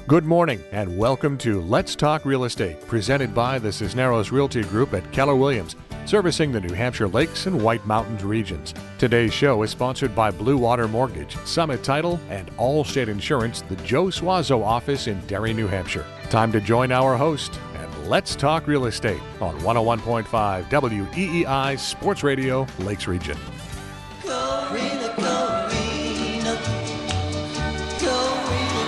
Good morning and welcome to Let's Talk Real Estate, presented by the Cisneros Realty Group at Keller Williams, servicing the New Hampshire Lakes and White Mountains regions. Today's show is sponsored by Blue Water Mortgage, Summit Title, and Allstate Insurance, the Joe Suazo office in Derry, New Hampshire. Time to join our host and Let's Talk Real Estate on 101.5 WEEI Sports Radio, Lakes Region. Corina, Corina, Corina, Corina,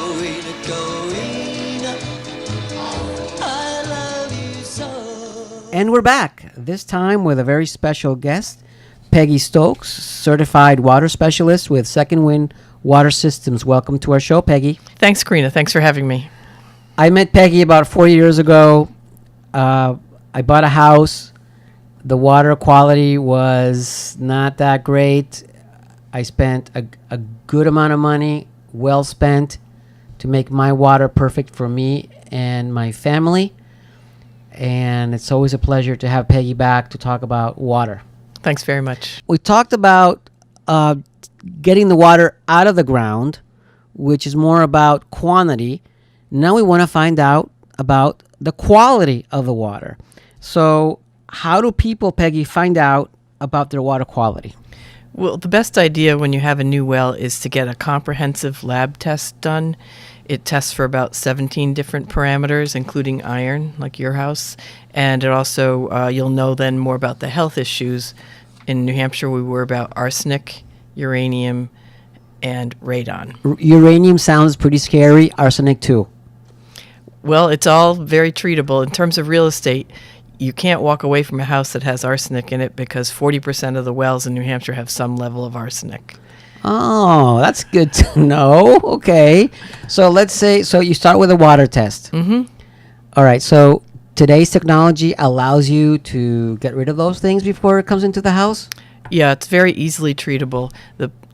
Corina, Corina, I love you so. And we're back, this time with a very special guest, Peggy Stokes, certified water specialist with Second Wind Water Systems. Welcome to our show, Peggy. Thanks, Corina. Thanks for having me. I met Peggy about 4 years ago. I bought a house. The water quality was not that great. I spent a good amount of money, well spent, to make my water perfect for me and my family. And it's always a pleasure to have Peggy back to talk about water. Thanks very much. We talked about getting the water out of the ground, which is more about quantity. Now we want to find out about the quality of the water. So how do people, Peggy, find out about their water quality? Well, the best idea when you have a new well is to get a comprehensive lab test done. It tests for about 17 different parameters, including iron, like your house. And it also, you'll know then more about the health issues. In New Hampshire, we worry about arsenic, uranium, and radon. Uranium sounds pretty scary. Arsenic, too. Well, it's all very treatable. In terms of real estate, you can't walk away from a house that has arsenic in it because 40% of the wells in New Hampshire have some level of arsenic. Oh, that's good to know. Okay. So let's say, so you start with a water test. Mm-hmm. All right. So today's technology allows you to get rid of those things before it comes into the house? Yeah, it's very easily treatable.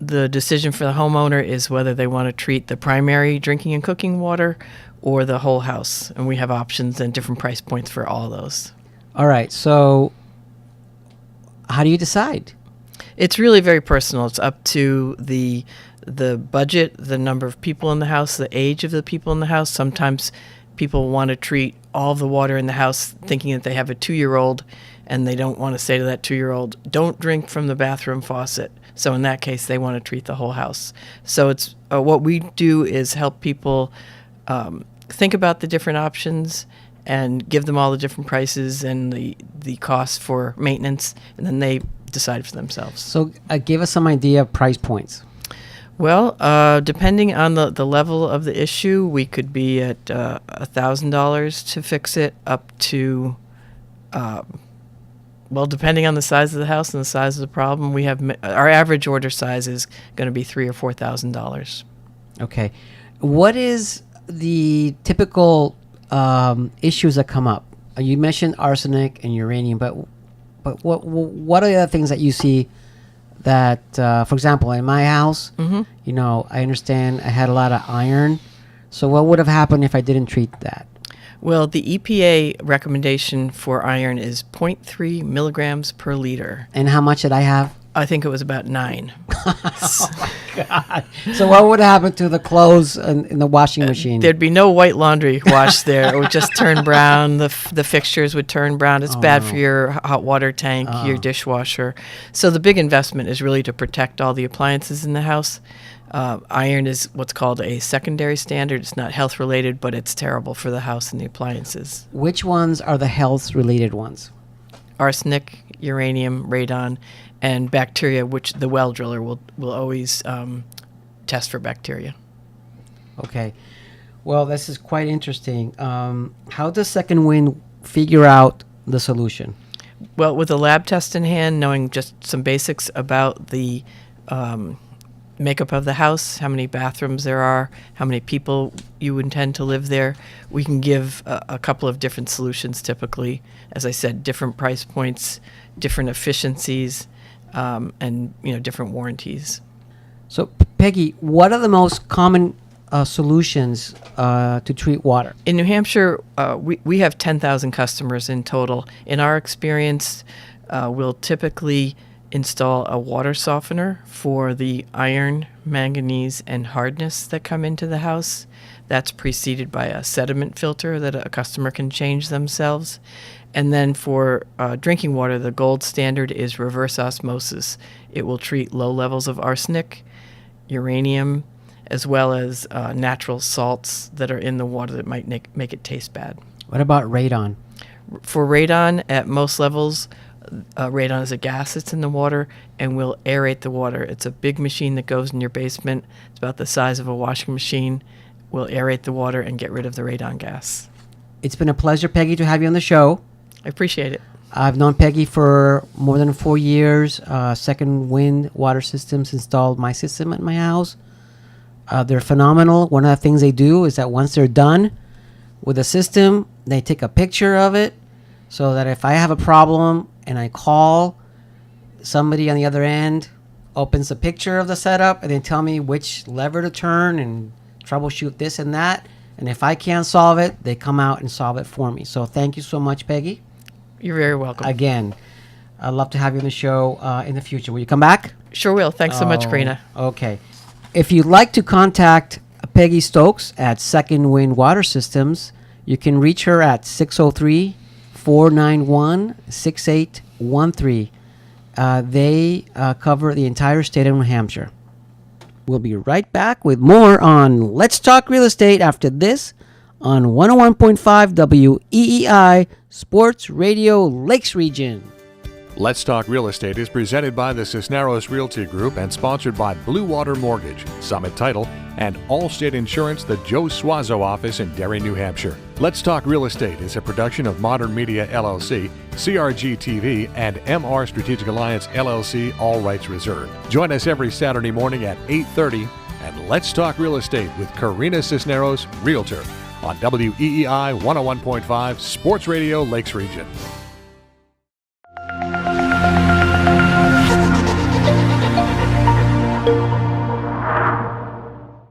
The decision for the homeowner is whether they want to treat the primary drinking and cooking water or the whole house. And we have options and different price points for all those. All right. So how do you decide? It's really very personal. It's up to the budget, the number of people in the house, the age of the people in the house. Sometimes people want to treat all of the water in the house thinking that they have a 2-year-old and they don't want to say to that 2-year-old, don't drink from the bathroom faucet. So in that case, they want to treat the whole house. So it's what we do is help people think about the different options and give them all the different prices and the costs for maintenance, and then they decide for themselves. So give us some idea of price points. Well, depending on the level of the issue, we could be at $1,000 to fix it, up to, depending on the size of the house and the size of the problem, we have our average order size is going to be $3,000 or $4,000. Okay. What is the typical issues that come up? You mentioned arsenic and uranium, but what are the other things that you see that, for example, in my house, you know, I understand I had a lot of iron. So what would have happened if I didn't treat that? Well, the EPA recommendation for iron is 0.3 milligrams per liter. And how much did I have? I think it was about 9. God. So what would happen to the clothes in the washing machine? There'd be no white laundry washed there. It would just turn brown. The fixtures would turn brown. It's bad for your hot water tank, your dishwasher. So the big investment is really to protect all the appliances in the house. Iron is what's called a secondary standard. It's not health related, but it's terrible for the house and the appliances. Which ones are the health related ones? Arsenic, uranium, radon, and bacteria, which the well driller will always test for bacteria. Okay. Well, this is quite interesting. How does Second Wind figure out the solution? Well, with a lab test in hand, knowing just some basics about the makeup of the house, how many bathrooms there are, how many people you intend to live there, we can give a couple of different solutions typically. As I said, different price points, different efficiencies, and different warranties. So, Peggy, what are the most common solutions to treat water? In New Hampshire, we have 10,000 customers in total. In our experience, we'll typically install a water softener for the iron, manganese, and hardness that come into the house. That's preceded by a sediment filter that a customer can change themselves. And then for drinking water, the gold standard is reverse osmosis. It will treat low levels of arsenic, uranium, as well as natural salts that are in the water that might make it taste bad. What about radon? For radon, at most levels, radon is a gas that's in the water and will aerate the water. It's a big machine that goes in your basement. It's about the size of a washing machine. Will aerate the water and get rid of the radon gas. It's been a pleasure, Peggy, to have you on the show. I appreciate it. I've known Peggy for more than 4 years. Second Wind Water Systems installed my system at my house. They're phenomenal. One of the things they do is that once they're done with the system, they take a picture of it so that if I have a problem and I call, somebody on the other end opens a picture of the setup and they tell me which lever to turn and troubleshoot this and that. And if I can't solve it, they come out and solve it for me. So thank you so much, Peggy. You're very welcome. Again, I'd love to have you on the show in the future. Will you come back? Sure will. Thanks so much, Corina. Okay. If you'd like to contact Peggy Stokes at Second Wind Water Systems, you can reach her at 603-491-6813. They cover the entire state of New Hampshire. We'll be right back with more on Let's Talk Real Estate after this on 101.5 WEEI Sports Radio Lakes Region. Let's Talk Real Estate is presented by the Cisneros Realty Group and sponsored by Blue Water Mortgage, Summit Title, and Allstate Insurance, the Joe Suazo office in Derry, New Hampshire. Let's Talk Real Estate is a production of Modern Media LLC, CRG TV, and MR Strategic Alliance LLC, all rights reserved. Join us every Saturday morning at 8:30 and Let's Talk Real Estate with Corina Cisneros, Realtor, on WEEI 101.5 Sports Radio Lakes Region.